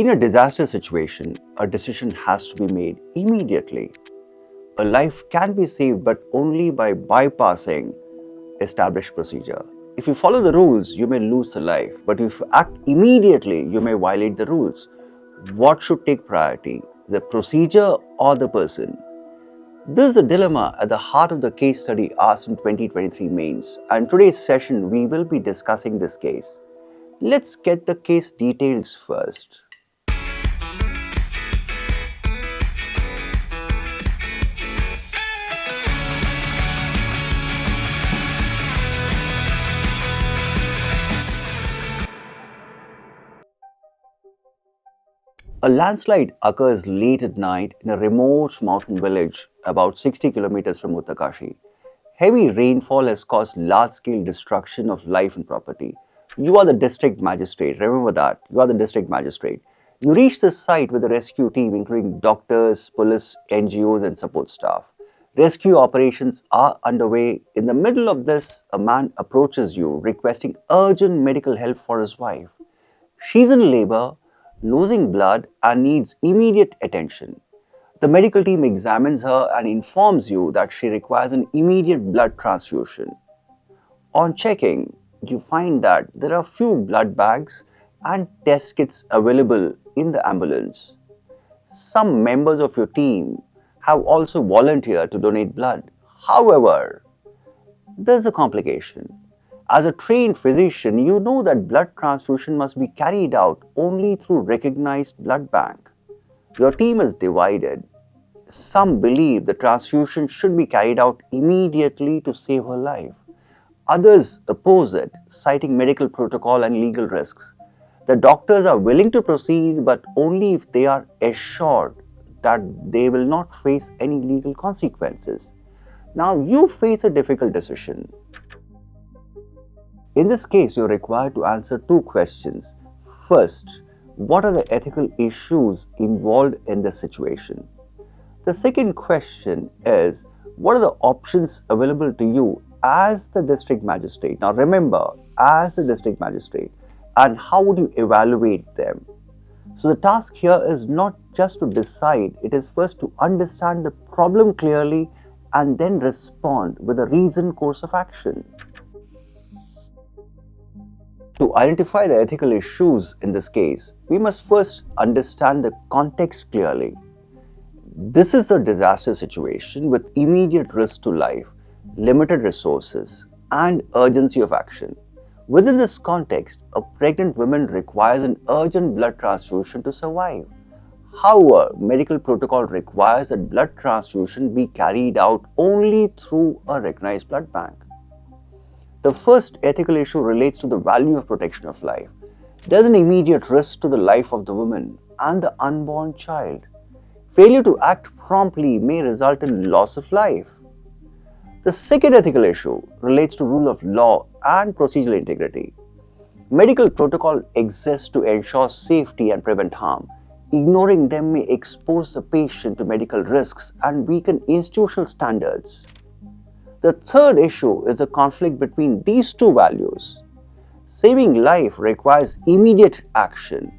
In a disaster situation, a decision has to be made immediately. A life can be saved but only by bypassing established procedure. If you follow the rules, you may lose the life, but if you act immediately, you may violate the rules. What should take priority, the procedure or the person? This is a dilemma at the heart of the case study asked in 2023 mains, and today's session we will be discussing this case. Let's get the case details first. A landslide occurs late at night in a remote mountain village about 60 kilometers from Uttarkashi. Heavy rainfall has caused large-scale destruction of life and property. You are the district magistrate. Remember that. You are the district magistrate. You reach the site with a rescue team including doctors, police, NGOs and support staff. Rescue operations are underway. In the middle of this, a man approaches you requesting urgent medical help for his wife. She's in labor, losing blood and needs immediate attention. The medical team examines her and informs you that she requires an immediate blood transfusion. On checking, you find that there are few blood bags and test kits available in the ambulance. Some members of your team have also volunteered to donate blood. However, there's a complication. As a trained physician, you know that blood transfusion must be carried out only through recognized blood bank. Your team is divided. Some believe the transfusion should be carried out immediately to save her life. Others oppose it, citing medical protocol and legal risks. The doctors are willing to proceed, but only if they are assured that they will not face any legal consequences. Now you face a difficult decision. In this case, you are required to answer two questions. First, what are the ethical issues involved in this situation? The second question is, what are the options available to you as the district magistrate? Now remember, as the district magistrate, and how would you evaluate them? So the task here is not just to decide, it is first to understand the problem clearly and then respond with a reasoned course of action. To identify the ethical issues in this case, we must first understand the context clearly. This is a disaster situation with immediate risk to life, limited resources, and urgency of action. Within this context, a pregnant woman requires an urgent blood transfusion to survive. However, medical protocol requires that blood transfusion be carried out only through a recognized blood bank. The first ethical issue relates to the value of protection of life. There is an immediate risk to the life of the woman and the unborn child. Failure to act promptly may result in loss of life. The second ethical issue relates to rule of law and procedural integrity. Medical protocol exists to ensure safety and prevent harm. Ignoring them may expose the patient to medical risks and weaken institutional standards. The third issue is the conflict between these two values. Saving life requires immediate action.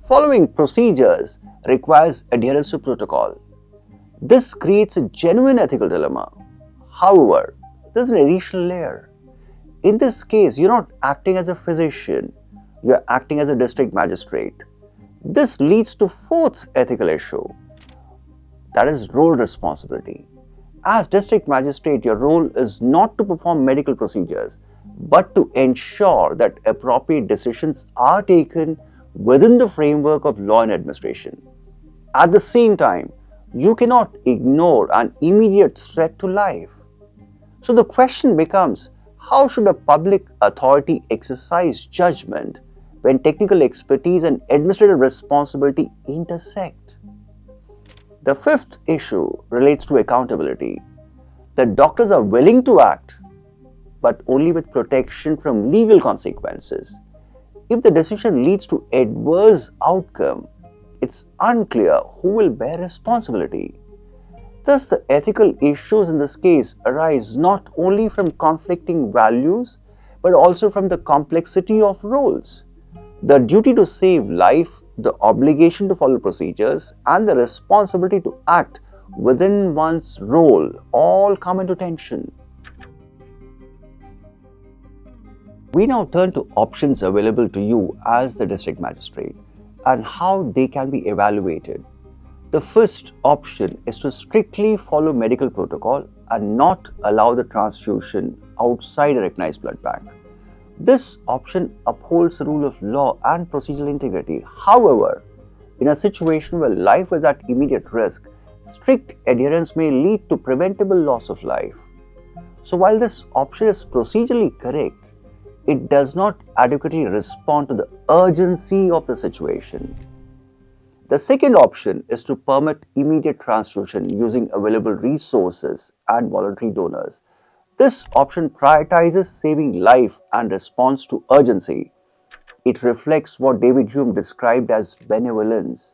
Following procedures requires adherence to protocol. This creates a genuine ethical dilemma. However, there's an additional layer. In this case, you're not acting as a physician, you're acting as a district magistrate. This leads to fourth ethical issue, that is role responsibility. As district magistrate, your role is not to perform medical procedures, but to ensure that appropriate decisions are taken within the framework of law and administration. At the same time, you cannot ignore an immediate threat to life. So the question becomes, how should a public authority exercise judgment when technical expertise and administrative responsibility intersect? The fifth issue relates to accountability. The doctors are willing to act, but only with protection from legal consequences. If the decision leads to adverse outcome, it's unclear who will bear responsibility. Thus, the ethical issues in this case arise not only from conflicting values, but also from the complexity of roles. The duty to save life the obligation to follow procedures, and the responsibility to act within one's role all come into tension. We now turn to options available to you as the district magistrate and how they can be evaluated. The first option is to strictly follow medical protocol and not allow the transfusion outside a recognized blood bank. This option upholds the rule of law and procedural integrity. However, in a situation where life is at immediate risk, strict adherence may lead to preventable loss of life. So while this option is procedurally correct, it does not adequately respond to the urgency of the situation. The second option is to permit immediate transfusion using available resources and voluntary donors. This option prioritizes saving life and responds to urgency. It reflects what David Hume described as benevolence,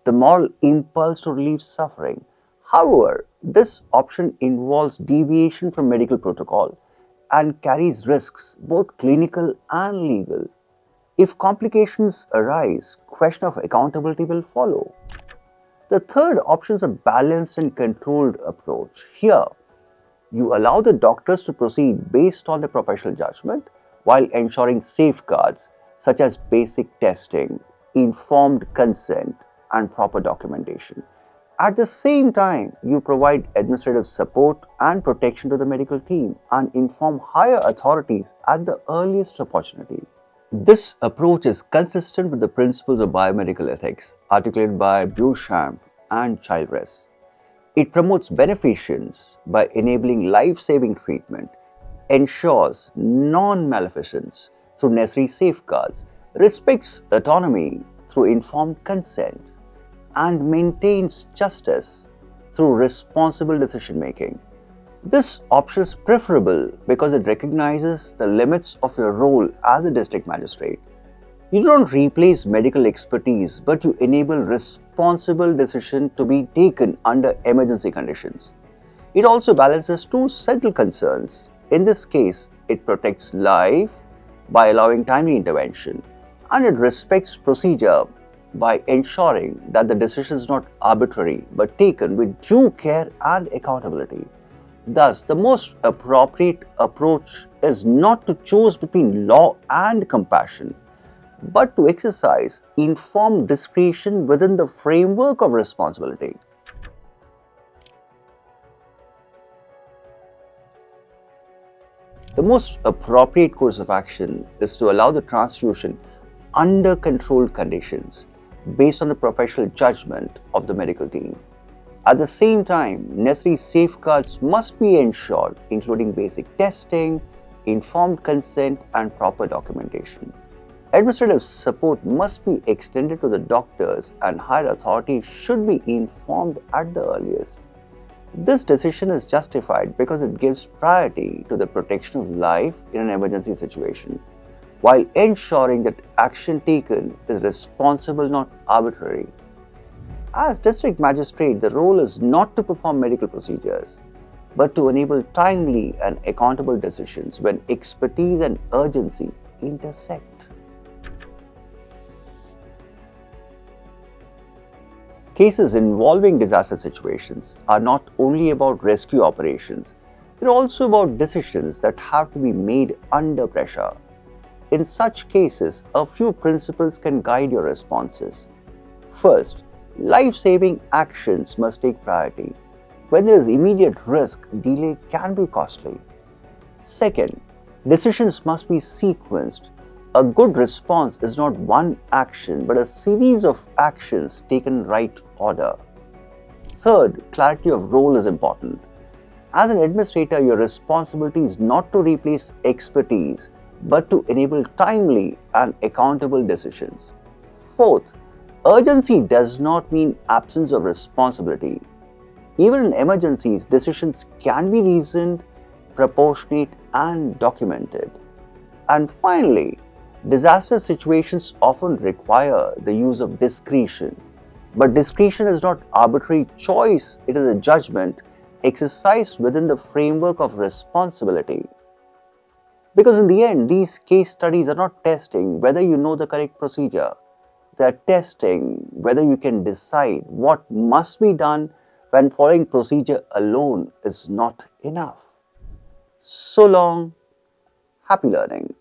the moral impulse to relieve suffering. However, this option involves deviation from medical protocol and carries risks, both clinical and legal. If complications arise, question of accountability will follow. The third option is a balanced and controlled approach. Here, you allow the doctors to proceed based on their professional judgment while ensuring safeguards such as basic testing, informed consent, and proper documentation. At the same time, you provide administrative support and protection to the medical team and inform higher authorities at the earliest opportunity. This approach is consistent with the principles of biomedical ethics articulated by Beauchamp and Childress. It promotes beneficence by enabling life-saving treatment, ensures non-maleficence through necessary safeguards, respects autonomy through informed consent, and maintains justice through responsible decision making. This option is preferable because it recognizes the limits of your role as a district magistrate. You don't replace medical expertise, but you enable responsible decision to be taken under emergency conditions. It also balances two central concerns. In this case, it protects life by allowing timely intervention, and it respects procedure by ensuring that the decision is not arbitrary but taken with due care and accountability. Thus, the most appropriate approach is not to choose between law and compassion, but to exercise informed discretion within the framework of responsibility. The most appropriate course of action is to allow the transfusion under controlled conditions based on the professional judgment of the medical team. At the same time, necessary safeguards must be ensured, including basic testing, informed consent, and proper documentation. Administrative support must be extended to the doctors, and higher authorities should be informed at the earliest. This decision is justified because it gives priority to the protection of life in an emergency situation, while ensuring that action taken is responsible, not arbitrary. As district magistrate, the role is not to perform medical procedures, but to enable timely and accountable decisions when expertise and urgency intersect. Cases involving disaster situations are not only about rescue operations, they're also about decisions that have to be made under pressure. In such cases, a few principles can guide your responses. First, life-saving actions must take priority. When there is immediate risk, delay can be costly. Second, decisions must be sequenced. A good response is not one action, but a series of actions taken in right order. Third, clarity of role is important. As an administrator, your responsibility is not to replace expertise, but to enable timely and accountable decisions. Fourth, urgency does not mean absence of responsibility. Even in emergencies, decisions can be reasoned, proportionate, and documented. And finally, disaster situations often require the use of discretion. But discretion is not arbitrary choice, it is a judgment exercised within the framework of responsibility. Because in the end, these case studies are not testing whether you know the correct procedure. They're testing whether you can decide what must be done when following procedure alone is not enough. So long, happy learning.